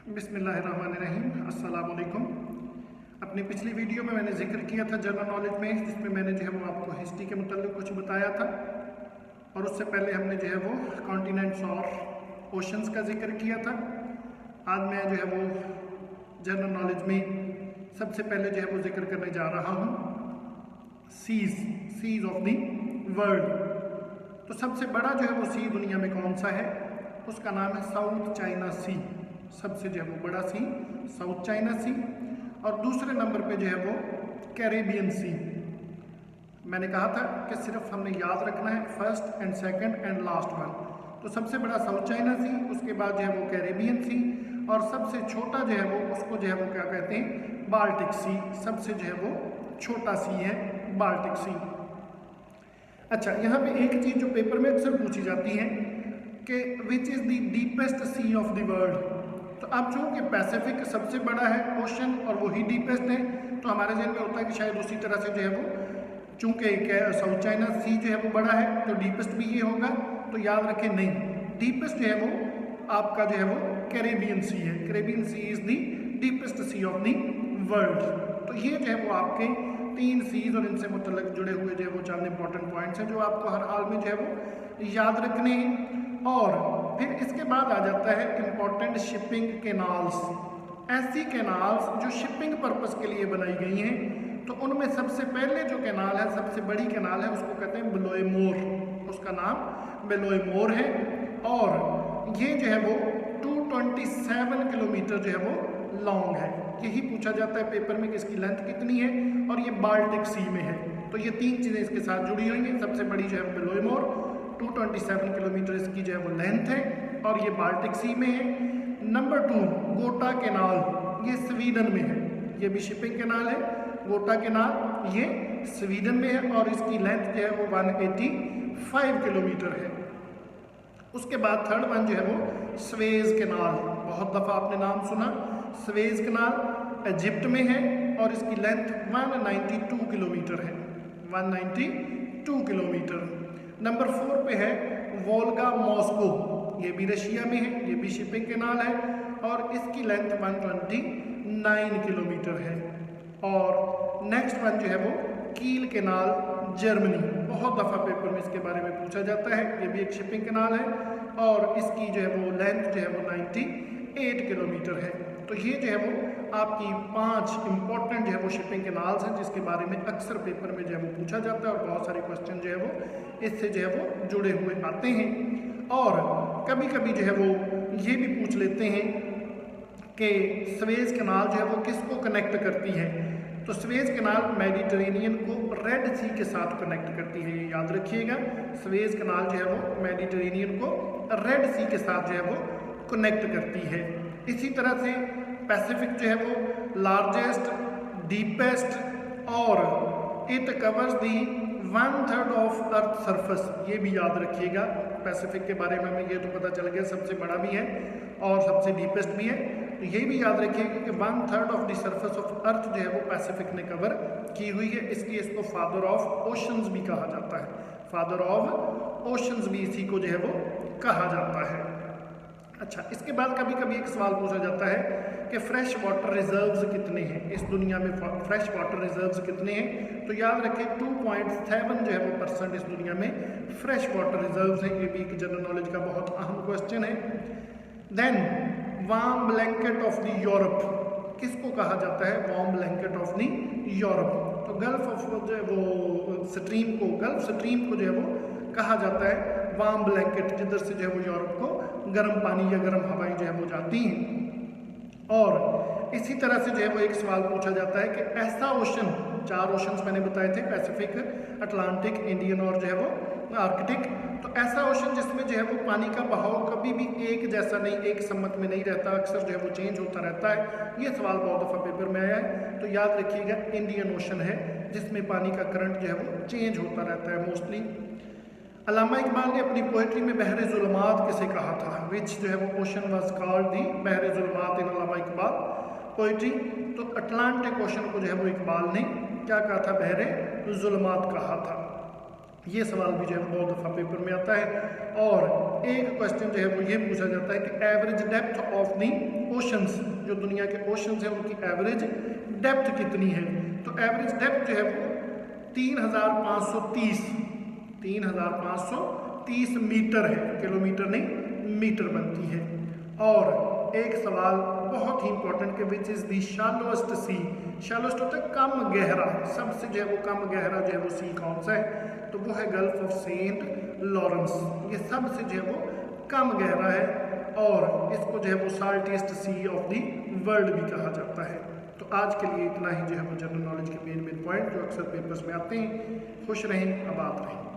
बिस्मिल्लाहिर्रहमानिर्रहीम, अस्सलाम वालेकुम। अपनी पिछली वीडियो में मैंने जिक्र किया था जनरल नॉलेज में, जिसमें मैंने जो है वो आपको हिस्ट्री के मुताल्लिक़ कुछ बताया था और उससे पहले हमने जो है वो कॉन्टिनेंट्स और ओशंस का जिक्र किया था। आज मैं जो है वो जनरल नॉलेज में सबसे पहले जो है वो जिक्र करने जा रहा हूँ सीज़ ऑफ द वर्ल्ड। तो सबसे बड़ा जो है वो सी दुनिया में कौन सा है? उसका नाम है साउथ चाइना सी। सबसे जो है वो बड़ा सी साउथ चाइना सी, और दूसरे नंबर पे जो है वो कैरेबियन सी। मैंने कहा था कि सिर्फ हमने याद रखना है first and second and last one. तो सबसे बड़ा साउथ चाइना सी, उसके बाद जो है वो कैरेबियन सी, और सबसे छोटा जो है वो उसको जो है वो क्या कहते हैं? बाल्टिक सी। सबसे जो है वो छोटा सी है बाल्टिक सी। अच्छा, यहाँ पे एक चीज़ जो पेपर में अक्सर पूछी जाती है कि which is the deepest sea of the world. तो अब चूँकि पैसिफिक सबसे बड़ा है ओशन और वही डीपेस्ट है, तो हमारे जहन में होता है कि शायद उसी तरह से जो है वो, चूँकि साउथ चाइना सी जो है वो बड़ा है तो डीपेस्ट भी ये होगा। तो याद रखें, नहीं, डीपेस्ट जो है वो आपका जो है वो कैरेबियन सी है। Caribbean sea is the deepest sea of the world. तो ये जो है वो आपके 3 सीज और इनसे मुतल्लिक जुड़े हुए जो है वो चंद इंपॉर्टेंट पॉइंट्स हैं जो आपको हर हाल में जो है वो याद रखने हैं। और फिर इसके बाद आ जाता है इम्पॉर्टेंट शिपिंग कैनाल्स। ऐसी कैनाल्स जो शिपिंग पर्पस के लिए बनाई गई हैं, तो उनमें सबसे पहले जो कैनाल है, सबसे बड़ी कैनाल है, उसको कहते हैं बेलोए मोर। उसका नाम बेलोए मोर है, और ये जो है वो 227 किलोमीटर जो है वो लॉन्ग है। यही पूछा जाता है पेपर में कि इसकी लेंथ कितनी है, और ये बाल्टिक सी में है। तो ये 3 चीज़ें इसके साथ जुड़ी हुई हैं। सबसे बड़ी जो है बेलोए मोर, 227 किलोमीटर इसकी जो है वो लेंथ है, और ये बाल्टिक सी में है। नंबर 2, गोटा कैनाल, ये स्वीडन में है। ये भी शिपिंग कैनाल है। गोटा कैनाल ये स्वीडन में है, और इसकी लेंथ जो है वो 185 किलोमीटर है। उसके बाद थर्ड वन जो है वो स्वेज कैनाल। बहुत दफ़ा आपने नाम सुना, स्वेज कैनाल इजिप्ट में है, और इसकी लेंथ 192 किलोमीटर है। 192 किलोमीटर। नंबर 4 पे है वोल्गा मॉस्को, ये भी रशिया में है। ये भी शिपिंग कैनाल है, और इसकी लेंथ 129 किलोमीटर है। और नेक्स्ट वन जो है वो कील कैनाल, जर्मनी। बहुत दफ़ा पेपर में इसके बारे में पूछा जाता है। ये भी एक शिपिंग कैनाल है, और इसकी जो है वो लेंथ जो है वो 98 किलोमीटर है। तो ये जो है वो आपकी 5 इंपॉर्टेंट जो है वो शिपिंग कैनाल्स हैं, जिसके बारे में अक्सर पेपर में जो है वो पूछा जाता है, और बहुत सारे क्वेश्चन जो है वो इससे जो है वो जुड़े हुए आते हैं। और कभी कभी जो है वो ये भी पूछ लेते हैं कि स्वेज कैनाल जो है वो किसको कनेक्ट करती है। तो स्वेज कैनाल मेडिटेरेनियन को रेड सी के साथ कनेक्ट करती है, ये याद रखिएगा। स्वेज कैनाल जो है वो मेडिटेरेनियन को रेड सी के साथ जो है वो कनेक्ट करती है। इसी तरह से पैसिफिक जो है वो लार्जेस्ट, डीपेस्ट, और it covers the 1/3 of earth surface. ये भी याद रखिएगा। पैसिफिक के बारे में हमें ये तो पता चल गया, सबसे बड़ा भी है और सबसे डीपेस्ट भी है। तो ये भी याद रखिएगा कि 1/3 of the surface of earth जो है वो पैसिफिक ने कवर की हुई है। इसलिए इसको फादर ऑफ ओशंस भी कहा जाता है। फादर ऑफ ओशंस भी इसी को जो है वो कहा जाता है। अच्छा, इसके बाद कभी कभी एक सवाल पूछा जाता है कि फ्रेश वाटर रिजर्व्स कितने हैं इस दुनिया में? फ्रेश वाटर रिजर्व्स कितने हैं? तो याद रखें 2.7 जो है वो % इस दुनिया में फ्रेश वाटर रिजर्व्स हैं। ये भी एक जनरल नॉलेज का बहुत अहम क्वेश्चन है। Then warm blanket of the Europe, किसको कहा जाता है warm blanket of the Europe? तो गल्फ ऑफ जो है वो स्ट्रीम को, गल्फ स्ट्रीम को जो है वो कहा जाता है वार्म ब्लैंकेट, जिधर से जो है वो यूरोप को गर्म पानी या गर्म हवाएं जो है वो जाती हैं। और इसी तरह से जो है वो एक सवाल पूछा जाता है कि ऐसा ओशन, 4 ओशंस मैंने बताए थे, पैसिफिक, अटलांटिक, इंडियन और जो है वो आर्कटिक। तो ऐसा ओशन जिसमें जो है वो पानी का बहाव कभी भी एक जैसा नहीं, एक सम्मत में नहीं रहता, अक्सर जो है वो चेंज होता रहता है। ये सवाल बहुत दफ़ा पेपर में आया है। तो याद रखिएगा इंडियन ओशन है, जिसमें पानी का करंट जो है वो चेंज होता रहता है मोस्टली। अल्लामा इकबाल ने अपनी पोइट्री में बहरे ज़ुल्मात किसे कहा था? विच जो है वो ओशन वाज कॉल्ड दी बहरे ज़ुल्मात इन अल्लामा इकबाल पोइट्री। तो अटलांटिक ओशन को जो है वो इकबाल ने क्या कहा था? बहरे ज़ुल्मात कहा था। ये सवाल भी जो है बहुत दफ़ा पेपर में आता है। और एक क्वेश्चन जो है वो ये पूछा जाता है कि average depth of the oceans, जो दुनिया के ओशंस हैं उनकी एवरेज डेप्थ कितनी है। तो एवरेज डेप्थ जो है वो 3,530 मीटर है, किलोमीटर नहीं मीटर बनती है। और एक सवाल बहुत ही इंपॉर्टेंट कि विच इज़ दी शैलोएस्ट सी, शैलोएस्ट होता है कम गहरा, सबसे जो है वो कम गहरा जो है वो सी कौन सा है, तो वो है गल्फ ऑफ सेंट लॉरेंस। ये सबसे जो है वो कम गहरा है और इसको जो है वो साल्टेस्ट सी ऑफ दी वर्ल्ड भी कहा जाता है। तो आज के लिए इतना ही जो है वो जनरल नॉलेज के मेन पॉइंट जो अक्सर पेपर्स में आते हैं। खुश रहें, आबाद रहें।